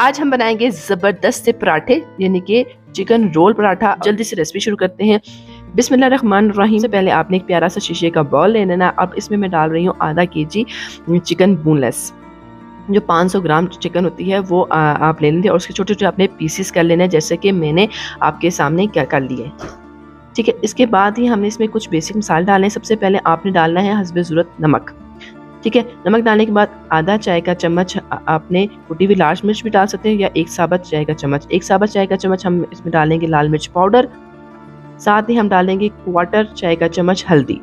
आज हम बनाएंगे ज़बरदस्त से पराठे यानी कि चिकन रोल पराठा। जल्दी से रेसिपी शुरू करते हैं। बिस्मिल्लाहिर्रहमानिर्रहीम। से पहले आपने एक प्यारा सा शीशे का बॉल ले लेना। अब इसमें मैं डाल रही हूँ आधा केजी चिकन बोनलेस। जो 500 ग्राम चिकन होती है वो आप ले लेंगे और उसके छोटे छोटे अपने पीसेस कर लेना, जैसे कि मैंने आपके सामने क्या कर लिए। ठीक है, इसके बाद ही हमने इसमें कुछ बेसिक मसाले डालने हैं। सबसे पहले आपने डालना है हस्बे ज़रूरत नमक। ठीक है, नमक डालने के बाद आधा चाय का चम्मच आपने कुटी हुई लाल मिर्च भी डाल सकते हैं या एक साबुत चाय का चम्मच। एक साबुत चाय का चम्मच हम इसमें डालेंगे लाल मिर्च पाउडर। साथ ही हम डालेंगे क्वार्टर चाय का चम्मच हल्दी।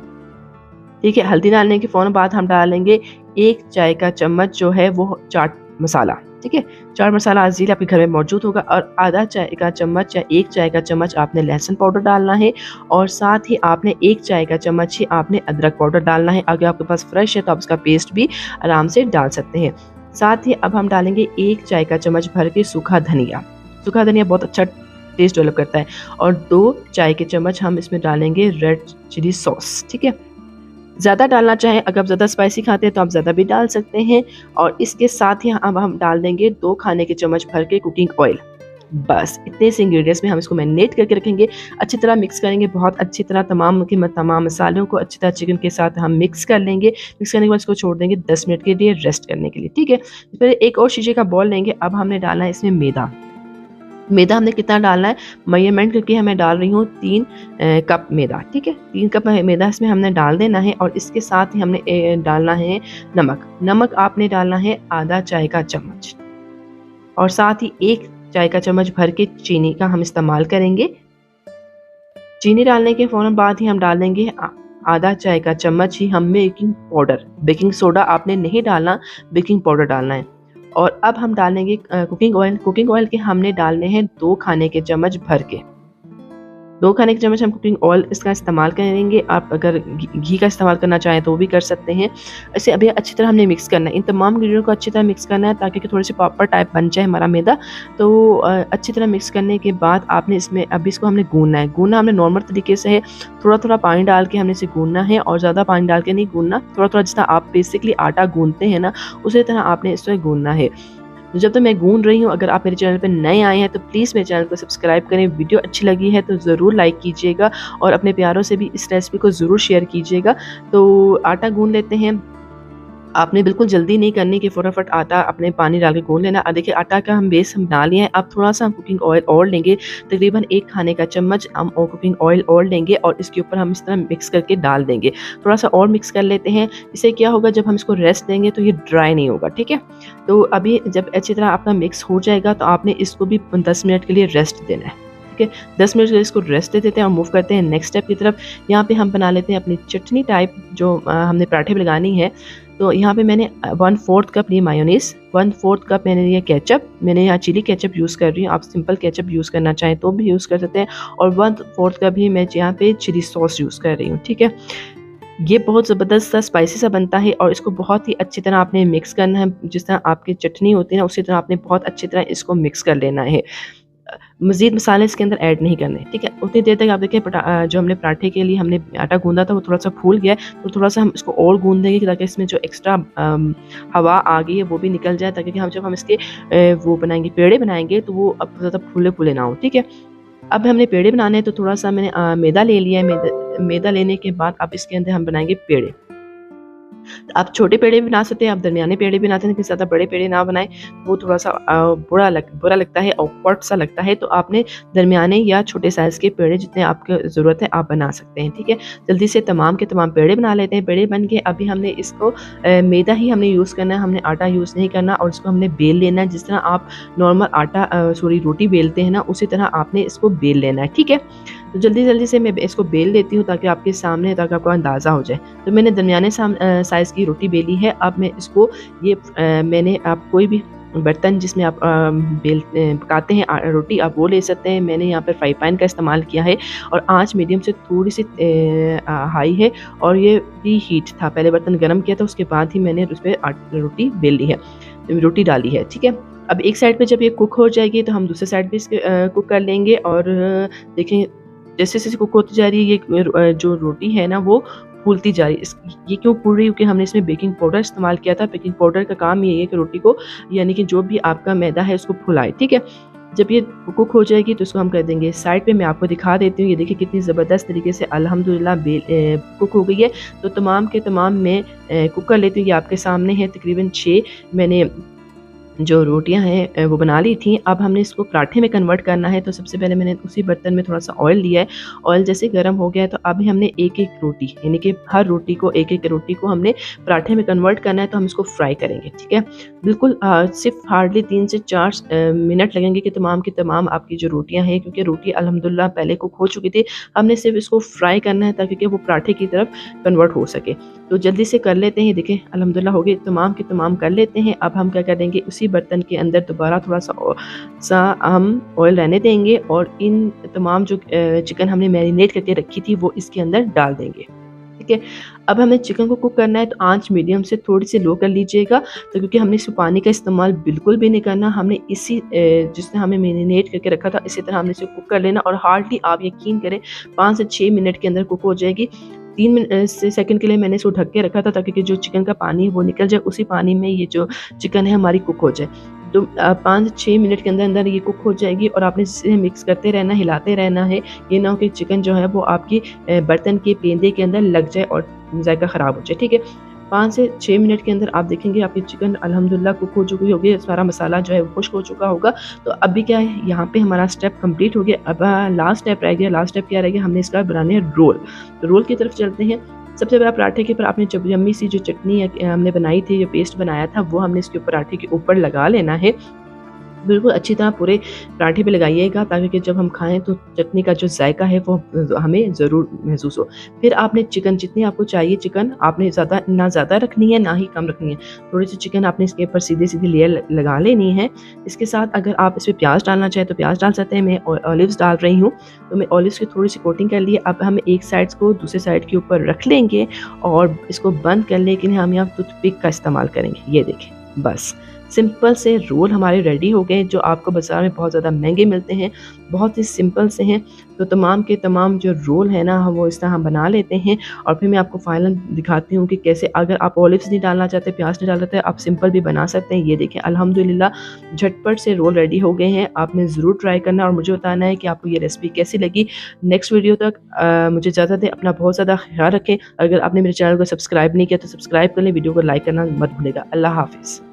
ठीक है, हल्दी डालने के फ़ौरन बाद हम डालेंगे एक चाय का चम्मच जो है वो चाट मसाला। ठीक है, चाट मसाला अज़ील आपके घर में मौजूद होगा। और आधा चाय का चम्मच या एक चाय का चम्मच आपने लहसुन पाउडर डालना है और साथ ही आपने एक चाय का चम्मच ही आपने अदरक पाउडर डालना है। अगर आपके पास फ्रेश है तो आप उसका पेस्ट भी आराम से डाल सकते हैं। साथ ही अब हम डालेंगे एक चाय का चम्मच भर के सूखा धनिया। सूखा धनिया बहुत अच्छा टेस्ट डेवलप करता है। और 2 चाय के चम्मच हम इसमें डालेंगे रेड चिली सॉस। ठीक है, ज़्यादा डालना चाहें, अगर आप ज़्यादा स्पाइसी खाते हैं तो आप ज़्यादा भी डाल सकते हैं। और इसके साथ ही अब हम डाल देंगे 2 खाने के चम्मच भर के कुकिंग ऑयल। बस इतने से इंग्रेडिएंट्स में हम इसको मैरिनेट करके रखेंगे। अच्छी तरह मिक्स करेंगे, बहुत अच्छी तरह तमाम मसालों को अच्छी तरह चिकन के साथ हम मिक्स कर लेंगे। मिक्स करने के बाद इसको छोड़ देंगे 10 मिनट के लिए रेस्ट करने के लिए। ठीक है, फिर एक और शीशे का बॉल लेंगे। अब हमने डालना है इसमें मैदा। मैदा हमने कितना डालना है मेजरमेंट करके हमें डाल रही हूँ 3 कप मैदा। ठीक है, 3 कप मैदा इसमें हमने डाल देना है। और इसके साथ ही हमने डालना है नमक। नमक आपने डालना है आधा चाय का चम्मच और साथ ही 1 चाय का चम्मच भर के चीनी का हम इस्तेमाल करेंगे। चीनी डालने के फ़ौरन बाद ही हम डालेंगे आधा चाय का चम्मच ही हम बेकिंग पाउडर। बेकिंग सोडा आपने नहीं डालना, बेकिंग पाउडर डालना है। और अब हम डालेंगे कुकिंग ऑयल। कुकिंग ऑयल के हमने डालने हैं 2 खाने के चम्मच भर के। 2 खाने के चम्मच हम कुकिंग ऑयल इसका इस्तेमाल करेंगे। आप अगर घी का इस्तेमाल करना चाहें तो वो भी कर सकते हैं। इसे अभी अच्छी तरह हमने मिक्स करना है। इन तमाम इंग्रेडिएंट को अच्छी तरह मिक्स करना है ताकि थोड़ी सी प्रॉपर टाइप बन जाए हमारा मैदा। तो अच्छी तरह मिक्स करने के बाद आपने इसमें अभी इसको हमने गूंदना है। गूंदना हमने नॉर्मल तरीके से है, थोड़ा थोड़ा पानी डाल के हमने इसे गूंदना है और ज़्यादा पानी डाल के नहीं गूंदना। थोड़ा थोड़ा जिस तरह आप बेसिकली आटा गूंदते हैं ना, उसी तरह आपने इसमें गूंदना है। तो जब तक मैं गूंद रही हूँ, अगर आप मेरे चैनल पे नए आए हैं तो प्लीज़ मेरे चैनल को सब्सक्राइब करें। वीडियो अच्छी लगी है तो ज़रूर लाइक कीजिएगा और अपने प्यारों से भी इस रेसिपी को ज़रूर शेयर कीजिएगा। तो आटा गूंद लेते हैं। आपने बिल्कुल जल्दी नहीं करनी कि फटाफट आटा अपने पानी डाल के गूंद लेना। देखिए आटा का हम बेस हम बना लिया है। अब थोड़ा सा हम कुकिंग ऑयल और लेंगे, तकरीबन 1 खाने का चम्मच हम और कुकिंग ऑयल और लेंगे और इसके ऊपर हम इस तरह मिक्स करके डाल देंगे। थोड़ा सा और मिक्स कर लेते हैं। इससे क्या होगा, जब हम इसको रेस्ट देंगे तो ये ड्राई नहीं होगा। ठीक है, तो अभी जब अच्छी तरह आपका मिक्स हो जाएगा तो आपने इसको भी 10 मिनट के लिए रेस्ट देना है। ठीक है, 10 मिनट के लिए इसको रेस्ट दे देते हैं और मूव करते हैं नेक्स्ट स्टेप की तरफ। यहाँ पे हम बना लेते हैं अपनी चटनी टाइप जो हमने पराठे में लगानी है। तो यहाँ पे मैंने 1/4 कप ली मायोनीज़, 1/4 कप मैंने लिया केचप। मैंने यहाँ चिली केचप यूज़ कर रही हूँ, आप सिंपल केचप यूज़ करना चाहें तो भी यूज़ कर सकते हैं। और 1/4 कप ही मैं यहाँ पे चिली सॉस यूज़ कर रही हूँ। ठीक है, ये बहुत ज़बरदस्त सा स्पाइसी सा बनता है और इसको बहुत ही अच्छी तरह आपने मिक्स करना है। जिस तरह आपकी चटनी होती है ना, उसी तरह आपने बहुत अच्छी तरह इसको मिक्स कर लेना है। मज़ीद मसाले इसके अंदर ऐड नहीं करने। ठीक है, उतनी देर तक आप देखिए जो हमने पराठे के लिए हमने आटा गूंदा था वो थोड़ा सा फूल गया है। तो थोड़ा सा हम इसको और गूंद देंगे ताकि इसमें जो एक्स्ट्रा हवा आ गई है वो भी निकल जाए, ताकि हम जब हम इसके वो बनाएंगे, पेड़े बनाएंगे तो वो अब ज़्यादा फूले फूले ना हो। ठीक है, अब हमने पेड़े बनाने हैं तो थोड़ा सा मैंने मैदा ले लिया है। मैदा लेने के बाद अब इसके अंदर हम बनाएंगे पेड़े। आप छोटे पेड़े भी बना सकते हैं, आप दरमियाने पेड़े भी बनाते हैं, लेकिन ज़्यादा बड़े पेड़े ना बनाएं, वो थोड़ा सा बुरा लगता है, ऑकवर्ड सा लगता है। तो आपने दरमियाने या छोटे साइज़ के पेड़े जितने आपको ज़रूरत है आप बना सकते हैं। ठीक है, जल्दी से तमाम के तमाम पेड़े बना लेते हैं। पेड़े बन के अभी हमने इसको मैदा ही हमने यूज़ करना है, हमने आटा यूज़ नहीं करना। और इसको हमने बेल लेना है जिस तरह आप नॉर्मल रोटी बेलते हैं ना, उसी तरह आपने इसको बेल लेना है। ठीक है, तो जल्दी से मैं इसको बेल लेती हूँ ताकि आपको अंदाज़ा हो जाए। तो मैंने दरमियाने साइज़ की रोटी बेली है। अब मैं इसको मैंने आप कोई भी बर्तन जिसमें आप पकाते हैं रोटी, आप वो ले सकते हैं। मैंने यहाँ पर फ्राई पैन का इस्तेमाल किया है और आंच मीडियम से थोड़ी सी हाई है और ये भी हीट था। पहले बर्तन गर्म किया था, उसके बाद ही मैंने उस पर रोटी बेल ली है, रोटी डाली है। ठीक है, अब एक साइड पे जब ये कुक हो जाएगी तो हम दूसरे साइड भी इसके कुक कर लेंगे। और देखें जैसे जैसे कुक होती जा रही है ये जो रोटी है ना वो फूलती जा रही है। ये क्यों फूल रही है? क्योंकि हमने इसमें बेकिंग पाउडर इस्तेमाल किया था। बेकिंग पाउडर का काम ये है कि रोटी को यानी कि जो भी आपका मैदा है उसको फुलाए, ठीक है। जब ये कुक हो जाएगी तो इसको हम कर देंगे साइड पे। मैं आपको दिखा देती हूँ, ये देखिए कितनी ज़बरदस्त तरीके से अल्हम्दुलिल्लाह कुक हो गई है। तो तमाम के तमाम मैं कुक कर लेती हूँ। ये आपके सामने है तकरीबन 6 मैंने जो रोटियां हैं वो बना ली थी। अब हमने इसको पराठे में कन्वर्ट करना है। तो सबसे पहले मैंने उसी बर्तन में थोड़ा सा ऑयल लिया है। ऑयल जैसे गर्म हो गया है तो अब हमने एक एक रोटी यानी कि हर रोटी को एक एक रोटी को हमने पराठे में कन्वर्ट करना है। तो हम इसको फ्राई करेंगे, ठीक है। बिल्कुल सिर्फ हार्डली 3 से 4 मिनट लगेंगे कि तमाम की तमाम आपकी जो रोटियां हैं, क्योंकि रोटी अल्हम्दुलिल्लाह पहले कुक हो चुकी थी, हमने सिर्फ इसको फ्राई करना है ताकि वो पराठे की तरफ कन्वर्ट हो सके। तो जल्दी से कर लेते हैं। देखिए अल्हम्दुलिल्लाह हो गई, तमाम के तमाम कर लेते हैं। अब हम क्या करेंगे, उसी बर्तन के अंदर दोबारा थोड़ा सा हम ऑयल रहने देंगे और इन तमाम जो चिकन हमने मैरिनेट करके रखी थी वो इसके अंदर डाल देंगे, ठीक है। अब हमें चिकन को कुक करना है तो आंच मीडियम से थोड़ी सी लो कर लीजिएगा। तो क्योंकि हमने इसमें पानी का इस्तेमाल बिल्कुल भी नहीं करना, हमने इसी जिसने हमें मैरिनेट करके रखा था इसी तरह हमने इसे कुक कर लेना। और हार्डली आप यकीन करें 5 से 6 मिनट के अंदर कुक हो जाएगी। 3 सेकंड के लिए मैंने इसको ढक के रखा था ताकि जो चिकन का पानी है वो निकल जाए, उसी पानी में ये जो चिकन है हमारी कुक हो जाए। तो 5 से 6 मिनट के अंदर अंदर ये कुक हो जाएगी और आपने इसे मिक्स करते रहना, हिलाते रहना है। ये ना हो कि चिकन जो है वो आपकी बर्तन के पेंदे के अंदर लग जाए और जायका ख़राब हो जाए, ठीक है। 5 से 6 मिनट के अंदर आप देखेंगे आपकी चिकन अल्हम्दुलिल्लाह कुक हो चुकी होगी, सारा मसाला जो है वो खुश्क हो चुका होगा। तो अभी क्या है, यहाँ पे हमारा स्टेप कंप्लीट हो गया। अब लास्ट स्टेप रह गया। लास्ट स्टेप क्या रह गया, हमने इसका बनाने हैं रोल। तो रोल की तरफ चलते हैं। सबसे पहले पराठे के ऊपर आपने जब यम्मी सी जो चटनी हमने बनाई थी, जो पेस्ट बनाया था, वो हमने इसके पराठे के ऊपर लगा लेना है। बिल्कुल अच्छी तरह पूरे पराठे पे लगाइएगा ताकि कि जब हम खाएँ तो चटनी का जो जायका है वो हमें ज़रूर महसूस हो। फिर आपने चिकन जितनी आपको चाहिए चिकन आपने ना ज़्यादा रखनी है ना ही कम रखनी है। थोड़ी-सी चिकन आपने इसके ऊपर सीधी-सीधी लेयर लगा लेनी है। इसके साथ अगर आप इसमें प्याज़ डालना चाहें तो प्याज़ डाल सकते हैं। मैं ऑलिव्स डाल रही हूँ, तो मैं ऑलिव्स की थोड़ी-सी कोटिंग कर ली है। अब हम एक साइड को दूसरे साइड के ऊपर रख लेंगे और इसको बंद करने के लिए हम यहाँ टूथपिक का इस्तेमाल करेंगे। ये देखें, बस सिंपल से रोल हमारे रेडी हो गए, जो आपको बाज़ार में बहुत ज़्यादा महंगे मिलते हैं, बहुत ही सिंपल से हैं। तो तमाम के तमाम जो रोल है ना हम वो इस तरह हम बना लेते हैं। और फिर मैं आपको फाइनल दिखाती हूँ कि कैसे, अगर आप ऑलिव्स नहीं डालना चाहते, प्याज नहीं डालना चाहते, आप सिंपल भी बना सकते हैं। ये देखें अल्हम्दुलिल्लाह झटपट से रोल रेडी हो गए हैं। आपने ज़रूर ट्राई करना और मुझे बताना है कि आपको ये रेसिपी कैसी लगी। नेक्स्ट वीडियो तक मुझे इजाज़त दें। अपना बहुत ज़्यादा ख्याल रखें। अगर आपने मेरे चैनल को सब्सक्राइब नहीं किया तो सब्सक्राइब कर लें। वीडियो को लाइक करना मत भूलिएगा। अल्लाह हाफ़िज़।